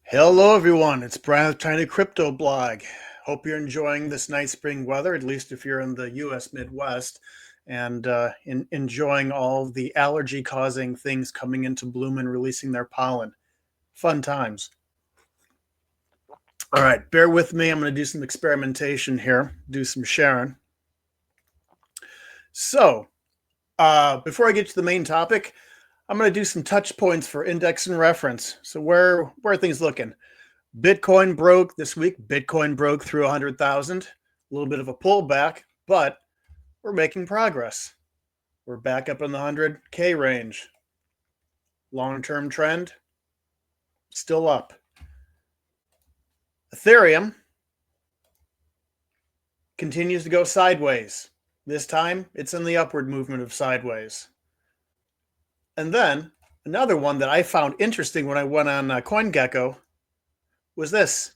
Hello, everyone. It's Brian with TINYCRYPTOBLOG. Hope you're enjoying this nice spring weather, at least if you're in the U.S. Midwest, and enjoying all the allergy-causing things coming into bloom and releasing their pollen. Fun times. All right, bear with me. I'm going to do some experimentation here, do some sharing. So, before I get to the main topic, I'm going to do some touch points for index and reference. So where are things looking? Bitcoin broke this week. Bitcoin broke through 100,000. A little bit of a pullback, but we're making progress. We're back up in the 100K range. Long-term trend, still up. Ethereum continues to go sideways. This time, it's in the upward movement of sideways. And then, another one that I found interesting when I went on CoinGecko was this.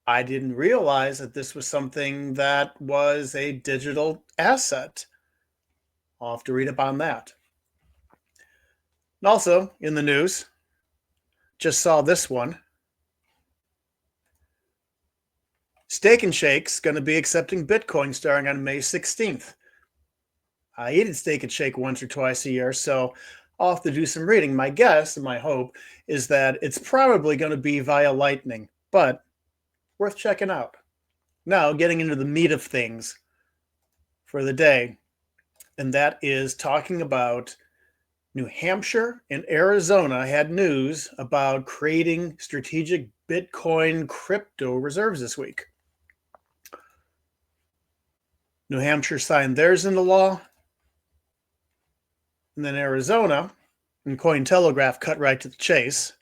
I didn't realize that this was something that was a digital asset. I'll have to read up on that. And also, in the news, just saw this one. Steak and Shake's going to be accepting Bitcoin starting on May 16th. I eat at Steak and Shake once or twice a year, so I'll have to do some reading. My guess and my hope is that it's probably going to be via Lightning, but worth checking out. Now, getting into the meat of things for the day, and that is talking about New Hampshire and Arizona had news about creating strategic Bitcoin crypto reserves this week. New Hampshire signed theirs into law, and then Arizona, and Cointelegraph cut right to the chase.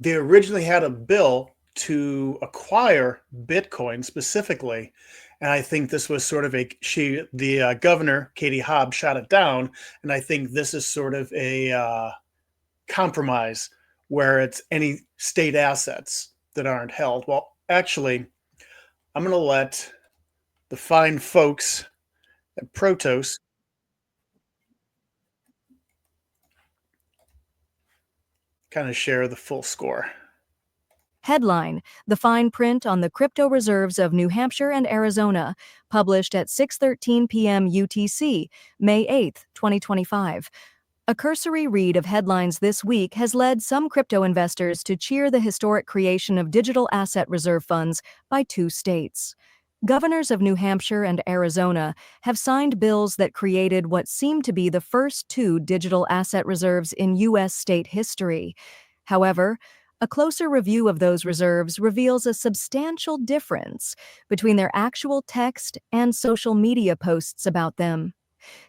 They originally had a bill to acquire Bitcoin specifically, and I think this was sort of the governor, Katie Hobbs, shot it down, and I think this is sort of a compromise where it's any state assets that aren't held. Well, actually, I'm going to let the fine folks at Protos kind of share the full score. Headline: The fine print on the crypto reserves of New Hampshire and Arizona, published at 6:13 p.m. UTC, May 8, 2025. A cursory read of headlines this week has led some crypto investors to cheer the historic creation of digital asset reserve funds by two states. Governors of New Hampshire and Arizona have signed bills that created what seem to be the first two digital asset reserves in U.S. state history. However, a closer review of those reserves reveals a substantial difference between their actual text and social media posts about them.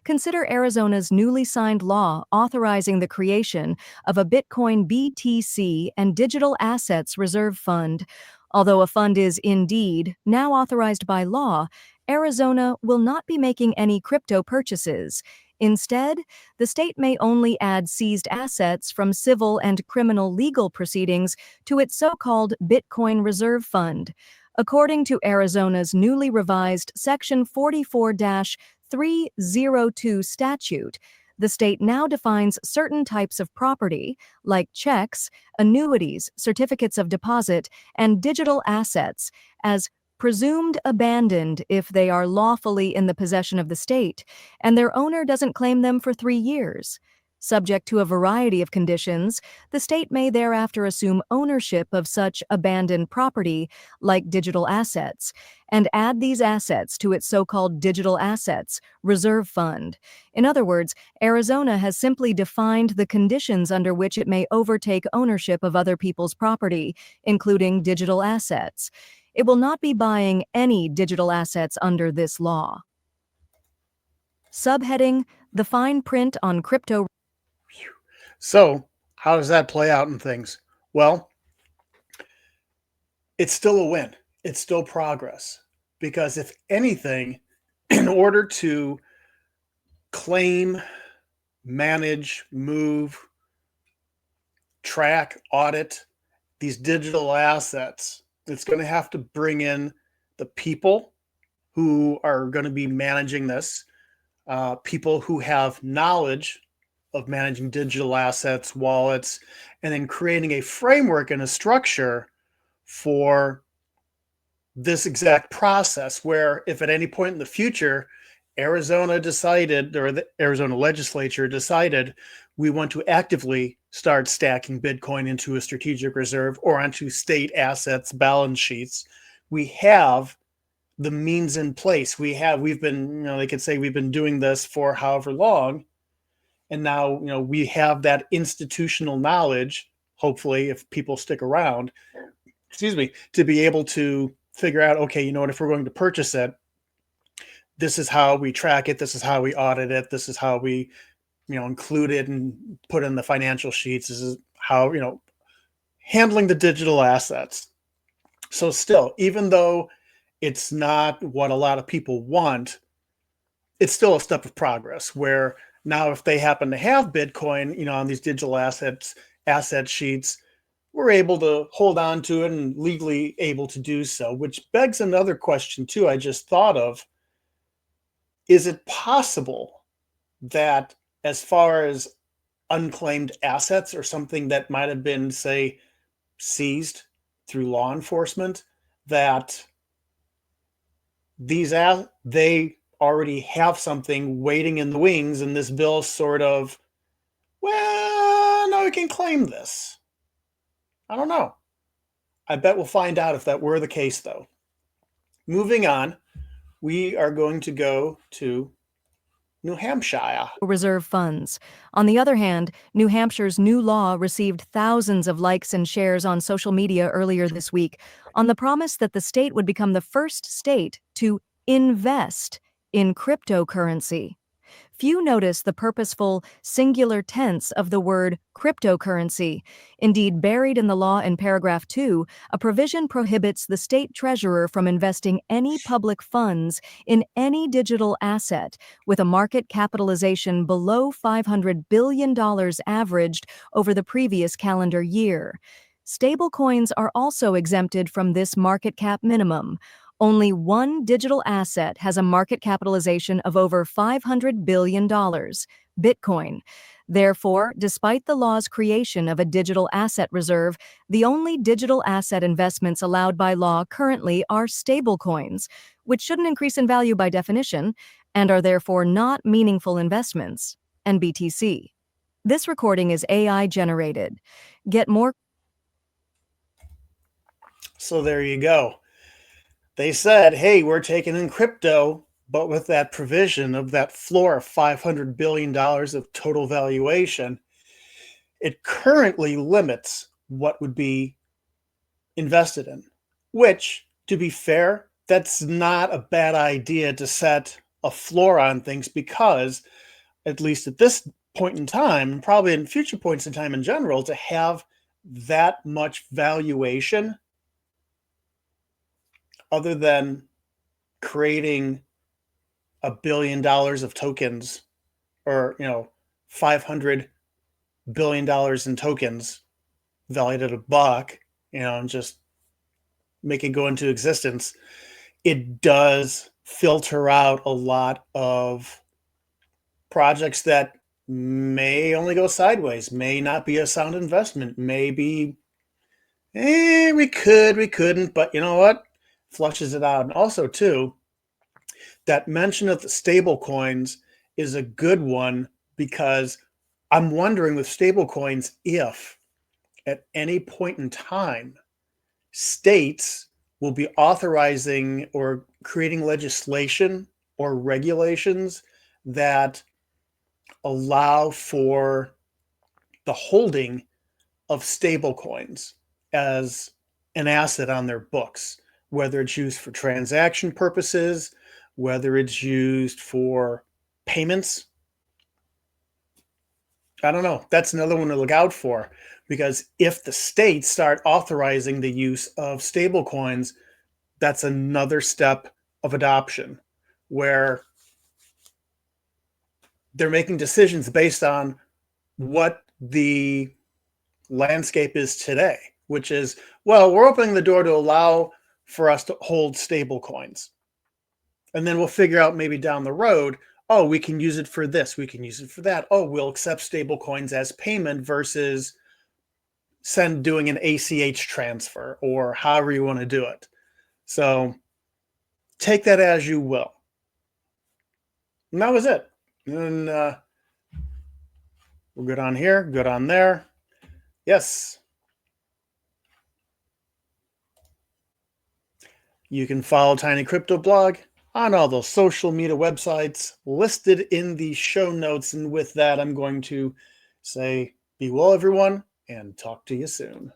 Consider Arizona's newly signed law authorizing the creation of a Bitcoin BTC and Digital Assets Reserve Fund. Although a fund is indeed now authorized by law, Arizona will not be making any crypto purchases. Instead, the state may only add seized assets from civil and criminal legal proceedings to its so-called Bitcoin Reserve Fund. According to Arizona's newly revised Section 44-302 statute, the state now defines certain types of property, like checks, annuities, certificates of deposit, and digital assets, as presumed abandoned if they are lawfully in the possession of the state, and their owner doesn't claim them for 3 years. Subject to a variety of conditions, the state may thereafter assume ownership of such abandoned property, like digital assets, and add these assets to its so-called Digital Assets Reserve Fund. In other words, Arizona has simply defined the conditions under which it may overtake ownership of other people's property, including digital assets. It will not be buying any digital assets under this law. Subheading: The fine print on crypto. So, how does that play out in things? Well, it's still a win. It's still progress. Because if anything, in order to claim, manage, move, track, audit these digital assets, it's going to have to bring in the people who are going to be managing this. people who have knowledge of managing digital assets, wallets, and then creating a framework and a structure for this exact process, where if at any point in the future Arizona decided, or the Arizona legislature decided, we want to actively start stacking Bitcoin into a strategic reserve or onto state assets balance sheets, we have the means in place. We've been, they could say we've been doing this for however long, and now we have that institutional knowledge, hopefully if people stick around, excuse me, to be able to figure out, okay, if we're going to purchase it, this is how we track it, this is how we audit it, this is how we include it and put in the financial sheets, this is how handling the digital assets. So still, even though it's not what a lot of people want, it's still a step of progress, where now if they happen to have Bitcoin on these digital asset sheets, we're able to hold on to it and legally able to do so. Which begs another question too, I just thought of. Is it possible that, as far as unclaimed assets or something that might have been, say, seized through law enforcement, that they already have something waiting in the wings, and this bill sort of, well, no, we can claim this? I don't know. I bet we'll find out if that were the case, though. Moving on, we are going to go to New Hampshire. Reserve funds. On the other hand, New Hampshire's new law received thousands of likes and shares on social media earlier this week on the promise that the state would become the first state to invest in cryptocurrency. Few notice the purposeful, singular tense of the word cryptocurrency. Indeed, buried in the law in paragraph 2, a provision prohibits the state treasurer from investing any public funds in any digital asset with a market capitalization below $500 billion averaged over the previous calendar year. Stablecoins are also exempted from this market cap minimum. Only one digital asset has a market capitalization of over $500 billion, Bitcoin. Therefore, despite the law's creation of a digital asset reserve, the only digital asset investments allowed by law currently are stablecoins, which shouldn't increase in value by definition, and are therefore not meaningful investments, and BTC. This recording is AI generated. Get more. So there you go. They said, hey, we're taking in crypto, but with that provision of that floor of $500 billion of total valuation, it currently limits what would be invested in, which, to be fair, that's not a bad idea to set a floor on things, because at least at this point in time, and probably in future points in time in general, to have that much valuation, other than creating $1 billion of tokens, or $500 billion in tokens valued at $1, and just make it go into existence, it does filter out a lot of projects that may only go sideways, may not be a sound investment, maybe we couldn't, but you know what? Flushes it out. And also, too, that mention of the stable coins is a good one, because I'm wondering with stable coins if at any point in time states will be authorizing or creating legislation or regulations that allow for the holding of stable coins as an asset on their books, whether it's used for transaction purposes, whether it's used for payments. I don't know. That's another one to look out for, because if the states start authorizing the use of stable coins, that's another step of adoption, where they're making decisions based on what the landscape is today, which is, well, we're opening the door to allow for us to hold stable coins. And then we'll figure out maybe down the road, oh, we can use it for this, we can use it for that. Oh, we'll accept stable coins as payment versus doing an ACH transfer, or however you want to do it. So take that as you will. And that was it. And we're good on here, good on there. Yes. You can follow Tiny Crypto Blog on all those social media websites listed in the show notes. And with that, I'm going to say, be well, everyone, and talk to you soon.